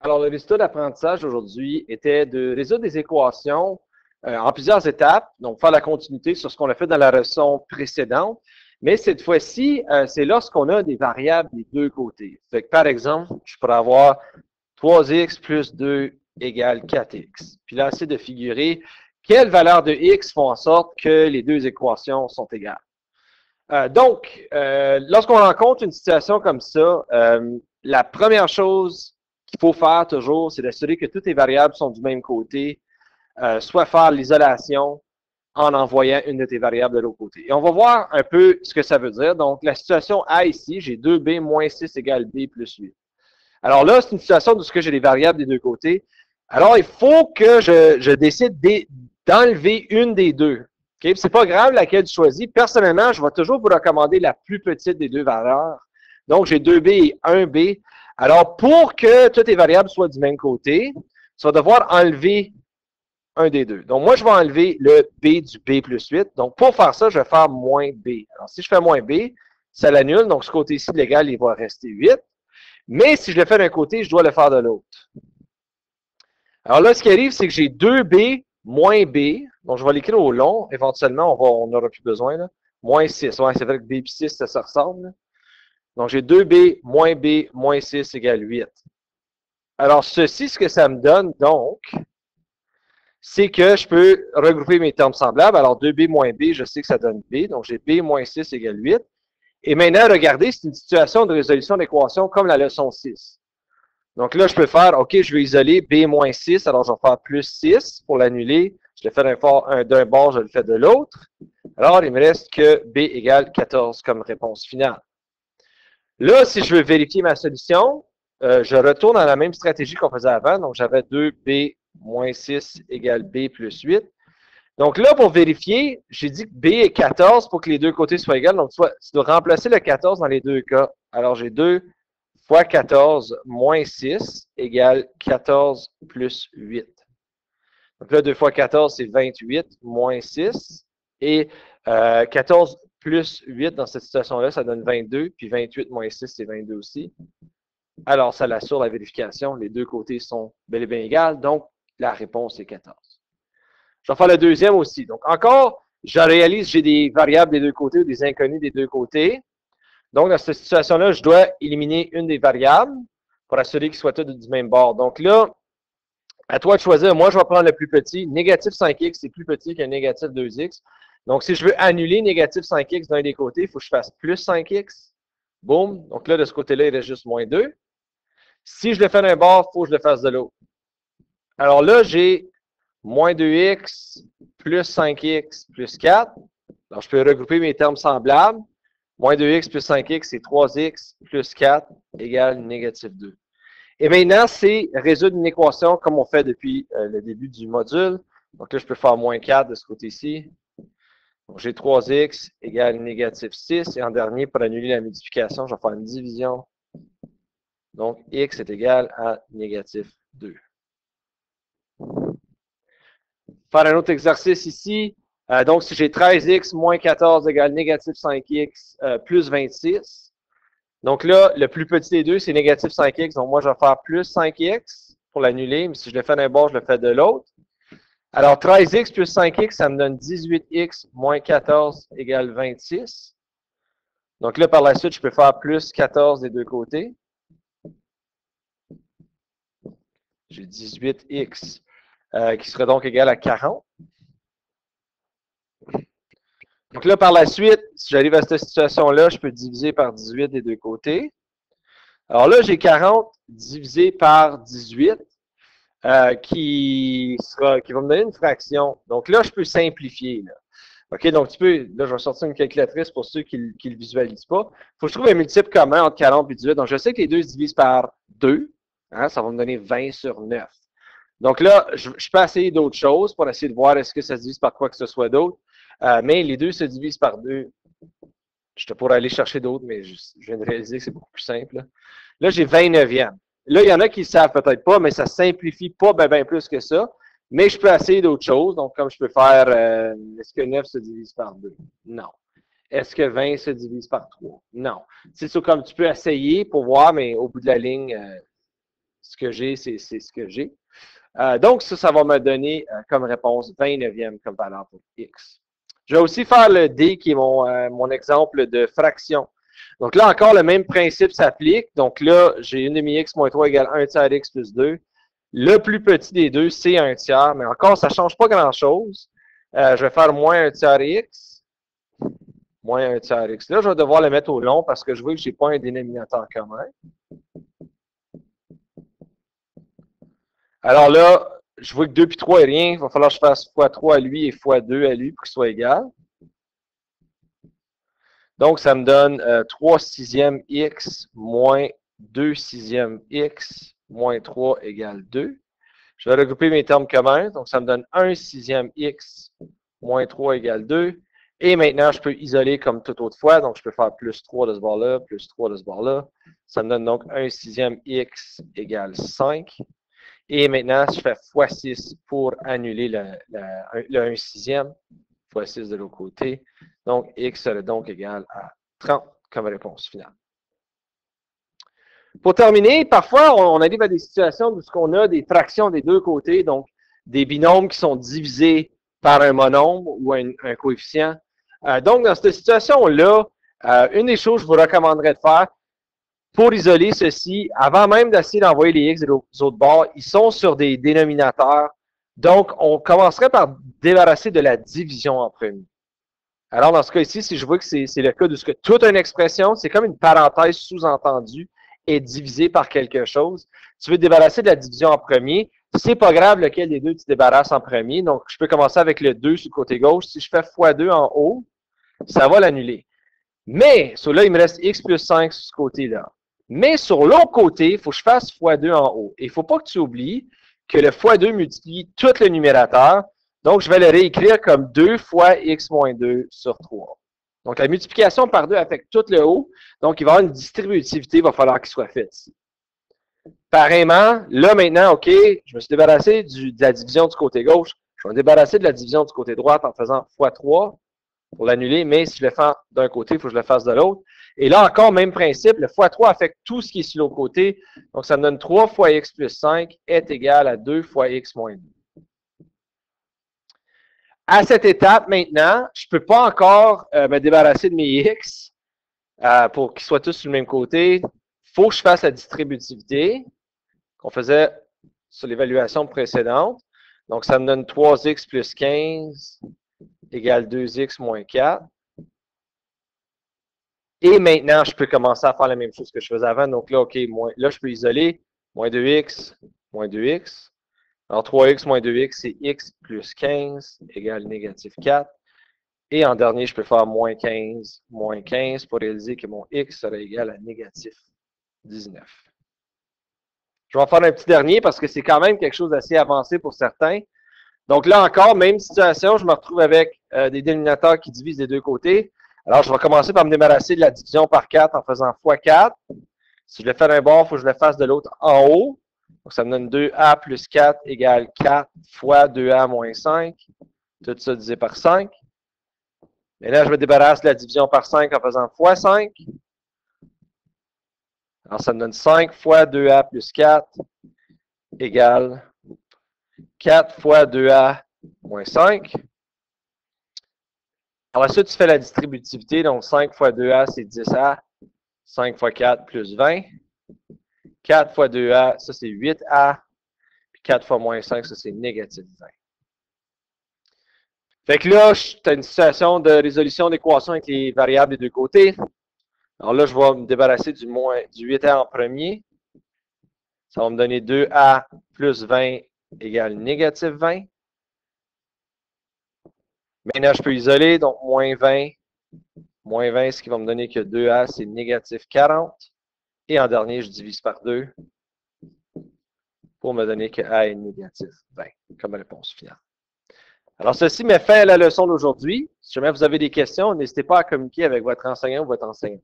Alors, le résultat d'apprentissage aujourd'hui était de résoudre des équations en plusieurs étapes, donc faire la continuité sur ce qu'on a fait dans la leçon précédente, mais cette fois-ci, c'est lorsqu'on a des variables des deux côtés. Fait que, par exemple, je pourrais avoir 3x plus 2 égale 4x. Puis là, c'est de figurer quelles valeurs de x font en sorte que les deux équations sont égales. Lorsqu'on rencontre une situation comme ça, la première chose qu'il faut faire toujours, c'est d'assurer que toutes les variables sont du même côté, soit faire l'isolation en envoyant une de tes variables de l'autre côté. Et on va voir un peu ce que ça veut dire. Donc, la situation A ici, j'ai 2b moins 6 égale b plus 8. Alors là, c'est une situation où j'ai les variables des deux côtés. Alors, il faut que je décide d'enlever une des deux. Okay? C'est pas grave laquelle tu choisis. Personnellement, je vais toujours vous recommander la plus petite des deux valeurs. Donc, j'ai 2b et 1b. Alors, pour que toutes les variables soient du même côté, tu vas devoir enlever un des deux. Donc, moi, je vais enlever le b du b plus 8. Donc, pour faire ça, je vais faire moins b. Alors, si je fais moins b, ça l'annule. Donc, ce côté-ci de l'égal, il va rester 8. Mais si je le fais d'un côté, je dois le faire de l'autre. Alors là, ce qui arrive, c'est que j'ai 2b moins b. Donc, je vais l'écrire au long. Éventuellement, on n'aura plus besoin. Là. Moins 6. Ouais, c'est vrai que b et 6, ça se ressemble. Là. Donc, j'ai 2b moins 6 égale 8. Alors, ceci, ce que ça me donne, donc, c'est que je peux regrouper mes termes semblables. Alors, 2b moins b, je sais que ça donne b. Donc, j'ai b moins 6 égale 8. Et maintenant, regardez, c'est une situation de résolution d'équation comme la leçon 6. Donc là, je peux faire, OK, je vais isoler b moins 6. Alors, je vais faire plus 6 pour l'annuler. Je le fais d'un bord, je le fais de l'autre. Alors, il me reste que b égale 14 comme réponse finale. Là, si je veux vérifier ma solution, je retourne à la même stratégie qu'on faisait avant. Donc, j'avais 2b moins 6 égale b plus 8. Donc là, pour vérifier, j'ai dit que b est 14 pour que les deux côtés soient égaux. Donc, tu dois remplacer le 14 dans les deux cas. Alors, j'ai 2 fois 14 moins 6 égale 14 plus 8. Donc là, 2 fois 14, c'est 28 moins 6. Et 14 plus 8 dans cette situation-là, ça donne 22. Puis 28 moins 6, c'est 22 aussi. Alors, ça l'assure la vérification. Les deux côtés sont bel et bien égaux. Donc, la réponse est 14. Je vais faire le deuxième aussi. Donc, encore, je réalise que j'ai des variables des deux côtés ou des inconnus des deux côtés. Donc, dans cette situation-là, je dois éliminer une des variables pour assurer qu'ils soient tous du même bord. Donc là, à toi de choisir. Moi, je vais prendre le plus petit. Négatif 5x, c'est plus petit qu'un négatif 2x. Donc, si je veux annuler négatif 5x d'un des côtés, il faut que je fasse plus 5x. Boum. Donc là, de ce côté-là, il reste juste moins 2. Si je le fais d'un bord, il faut que je le fasse de l'autre. Alors là, j'ai moins 2x plus 5x plus 4. Alors, je peux regrouper mes termes semblables. Moins 2x plus 5x, c'est 3x plus 4 égale négatif 2. Et maintenant, c'est résoudre une équation comme on fait depuis le début du module. Donc là, je peux faire moins 4 de ce côté-ci. Donc, j'ai 3x égale négatif 6. Et en dernier, pour annuler la multiplication, je vais faire une division. Donc, x est égal à négatif 2. Faire un autre exercice ici. Donc, si j'ai 13x moins 14 égale négatif 5x plus 26. Donc là, le plus petit des deux, c'est négatif 5x. Donc, moi, je vais faire plus 5x pour l'annuler. Mais si je le fais d'un bord, je le fais de l'autre. Alors, 13x plus 5x, ça me donne 18x moins 14 égale 26. Donc là, par la suite, je peux faire plus 14 des deux côtés. J'ai 18x qui serait donc égal à 40. Donc là, par la suite, si j'arrive à cette situation-là, je peux diviser par 18 des deux côtés. Alors là, j'ai 40 divisé par 18 qui va me donner une fraction. Donc là, je peux simplifier. Là. OK, donc là, je vais sortir une calculatrice pour ceux qui ne le visualisent pas. Il faut que je trouve un multiple commun entre 40 et 18. Donc, je sais que les deux se divisent par 2. Hein, ça va me donner 20 sur 9. Donc là, je peux essayer d'autres choses pour essayer de voir est-ce que ça se divise par quoi que ce soit d'autre. Mais les deux se divisent par 2. Je pourrais aller chercher d'autres, mais je viens de réaliser que c'est beaucoup plus simple. Là, j'ai 29e. Là, il y en a qui ne savent peut-être pas, mais ça ne simplifie pas bien plus que ça. Mais je peux essayer d'autres choses. Donc, comme je peux faire, est-ce que 9 se divise par 2? Non. Est-ce que 20 se divise par 3? Non. C'est ça, comme tu peux essayer pour voir, mais au bout de la ligne, ce que j'ai, c'est ce que j'ai. Donc, ça va me donner comme réponse 29e comme valeur pour x. Je vais aussi faire le D qui est mon exemple de fraction. Donc là encore, le même principe s'applique. Donc là, j'ai 1 demi x moins 3 égale 1 tiers x plus 2. Le plus petit des deux, c'est 1 tiers, mais encore, ça ne change pas grand-chose. Je vais faire moins 1 tiers x, moins 1 tiers x. Là, je vais devoir le mettre au long parce que je vois que je n'ai pas un dénominateur commun. Alors là, je vois que 2 puis 3 est rien. Il va falloir que je fasse x3 à lui et x2 à lui pour qu'il soit égal. Donc, ça me donne 3 sixièmes x moins 2 sixièmes x moins 3 égale 2. Je vais regrouper mes termes communs. Donc, ça me donne 1 sixième x moins 3 égale 2. Et maintenant, je peux isoler comme toute autre fois. Donc, je peux faire plus 3 de ce bord-là, plus 3 de ce bord-là. Ça me donne donc 1 sixième x égale 5. Et maintenant, je fais x6 pour annuler le 1 sixième. x6 de l'autre côté. Donc, x serait donc égal à 30 comme réponse finale. Pour terminer, parfois, on arrive à des situations où on a des fractions des deux côtés, donc des binômes qui sont divisés par un monombre ou un coefficient. Donc, dans cette situation-là, une des choses que je vous recommanderais de faire pour isoler ceci, avant même d'essayer d'envoyer les x des autres bords, ils sont sur des dénominateurs. Donc, on commencerait par débarrasser de la division en premier. Alors, dans ce cas ici, si je vois que c'est le cas de ce que toute une expression, c'est comme une parenthèse sous-entendue, est divisée par quelque chose, tu veux te débarrasser de la division en premier, c'est pas grave lequel des deux tu te débarrasses en premier. Donc, je peux commencer avec le 2 sur le côté gauche. Si je fais x2 en haut, ça va l'annuler. Mais, sur là, il me reste x plus 5 sur ce côté-là. Mais sur l'autre côté, il faut que je fasse x2 en haut. Et il ne faut pas que tu oublies que le x2 multiplie tout le numérateur. Donc, je vais le réécrire comme 2 fois x moins 2 sur 3. Donc, la multiplication par 2 affecte tout le haut. Donc, il va y avoir une distributivité, il va falloir qu'il soit faite ici. Pareillement, là maintenant, OK, je me suis débarrassé de la division du côté gauche. Je vais me débarrasser de la division du côté droit en faisant x3 pour l'annuler, mais si je le fais d'un côté, il faut que je le fasse de l'autre. Et là encore, même principe, le x3 affecte tout ce qui est sur l'autre côté. Donc, ça me donne 3 fois x plus 5 est égal à 2 fois x moins 2. À cette étape, maintenant, je ne peux pas encore me débarrasser de mes x pour qu'ils soient tous sur le même côté. Il faut que je fasse la distributivité qu'on faisait sur l'évaluation précédente. Donc, ça me donne 3x plus 15 égale 2x moins 4. Et maintenant, je peux commencer à faire la même chose que je faisais avant. Donc là, OK, là, je peux isoler moins 2x, moins 2x. Alors, 3x moins 2x, c'est x plus 15 égale négatif 4. Et en dernier, je peux faire moins 15 pour réaliser que mon x serait égal à négatif 19. Je vais en faire un petit dernier parce que c'est quand même quelque chose d'assez avancé pour certains. Donc là encore, même situation, je me retrouve avec des dénominateurs qui divisent des deux côtés. Alors, je vais commencer par me débarrasser de la division par 4 en faisant x4. Si je le fais d'un bord, il faut que je le fasse de l'autre en haut. Donc, ça me donne 2a plus 4 égale 4 fois 2a moins 5. Tout ça divisé par 5. Et là, je me débarrasse de la division par 5 en faisant x5. Alors, ça me donne 5 fois 2a plus 4 égale 4 fois 2a moins 5. Alors, ça, tu fais la distributivité. Donc, 5 fois 2a, c'est 10a. 5 fois 4, plus 20. 4 fois 2a, ça, c'est 8a. Puis 4 fois moins 5, ça, c'est négatif 20. Fait que là, tu as une situation de résolution d'équation avec les variables des deux côtés. Alors là, je vais me débarrasser du 8a en premier. Ça va me donner 2a plus 20 égale négatif 20. Maintenant, je peux isoler, donc moins 20. Moins 20, ce qui va me donner que 2a, c'est négatif 40. Et en dernier, je divise par 2 pour me donner que a est négatif 20 comme réponse finale. Alors, ceci met fin à la leçon d'aujourd'hui. Si jamais vous avez des questions, n'hésitez pas à communiquer avec votre enseignant ou votre enseignante.